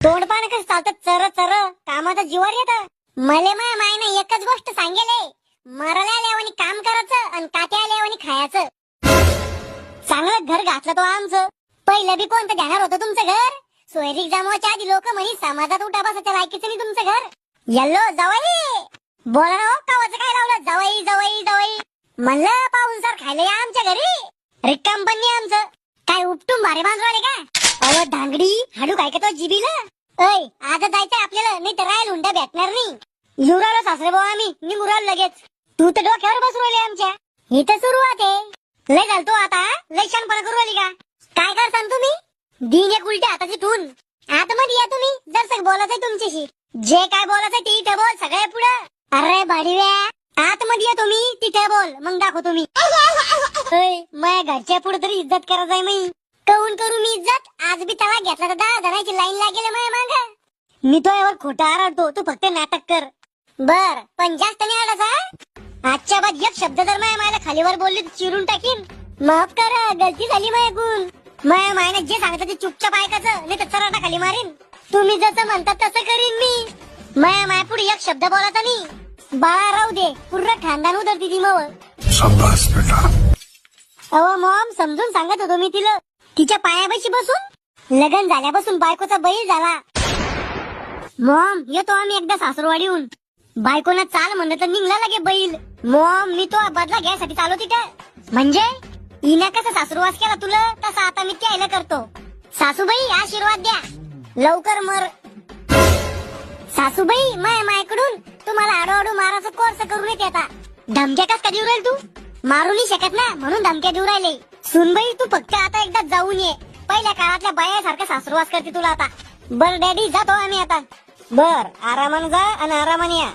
तोंड पाहणं कसं चालतं, चर चर कामाचं जीवावर येतं. मले मायनं एकच गोष्ट सांगेले, मराला आल्यावानी काम करायचं आणि काट्या आल्यावानी खायचं. चांगलं घर घातलं तो आमचं. पहिलं बी कोणतं घेणार होतं तुमचं घर? सोयरीक जमवायच्या आधी लोक म्हणी समाजात उठा बसायच्या लायकीचं नाही तुमचं घर. यल्लो जवाई बोला ना, कावाचं काय लावलं? जवाई जवाई जवाई म्हणलं पाहुणसार खायला या आमच्या घरी. रिकाम पण नाही आमचं. काय उपटून भारे बांधवाले का? अव धांगडी हाडू काय का तो जिबीला. ऐ आज जायचंय आपल्याला, नाही तर राहील हुंडा भेटणार नाही. येऊ राहिलो सासरे भाऊ आम्ही, निघू राहिलो लगेच. तू तर डोक्यावर बसू राहिली आमच्या. ही तर सुरुवात आहे. लय झालतो आता, लय शानपणा करू राहिली का? काय करसान तुम्ही? दिन एक उलट्या हाताची ठून. आतमध्ये या तुम्ही, जर बोलायचंय तुमच्याशी. जे काय बोलायचंय ते इथे बोल, सगळे पुढं. अरे भाडीव्या, आतमध्ये या तुम्ही, तिथे बोल, मग दाखव तुम्ही. माझ्या घरच्या पुढे तरी इज्जत करायचंय मी. कहून करू मी इज्जत? आज बी त्याला घेतला तर 10 जणांची लाईन लागेल माझ्या माग. मी तो यावर खोटा आरडतो, तू फक्त नाटक कर. बर पण जास्त नाही आलासा. आजच्या बाद एक शब्द जर मायला खालीवर बोलली तर चिरून टाकीन. माफ करा, गलती झाली माझ्याकडून. मायने जे सांगतात ते चुपचाप ऐकायचं, नाही तर चराटा खाली मारीन. तुम्ही जसं म्हणतात तसं करीन मी. माया पुढे एक शब्द बोलायचा नाही. बाळा राहू दे, पूर्ण खानदान उधरती ती मग. शाबास बेटा. अहो मॉम, समजून सांगत होतो मी तिला. तिच्या पायापाशी बसून लग्न झाल्यापासून बायकोचा बैल झाला. मॉम येतो आम्ही एकदा सासरवाडीहून. बायकोना चाल म्हणलं तर निघला लगे बैल. मॉम मी तो बदला घ्यायसाठी चालू तिथं. म्हणजे हिना कसा सासुरवास केला तुला, तसा आता मी त्याला करतो. सासूबाई आशीर्वाद द्या, लवकर मर. सासूबाई मायकडून तुम्हाला आडोआडू मारायचा कोर्स करून येते आता. धमक्या कस का देऊ राहील तू? मारू नाही शकत ना, म्हणून धमक्या देऊ राहिले. सुनबाई तू फक्त आता एकदा जाऊन ये. पहिल्या काळातल्या बायासारखा सासुरवास करते तुला आता. बर डॅडी जातो आम्ही आता. बर आरामाने जा आणि आरामाने या.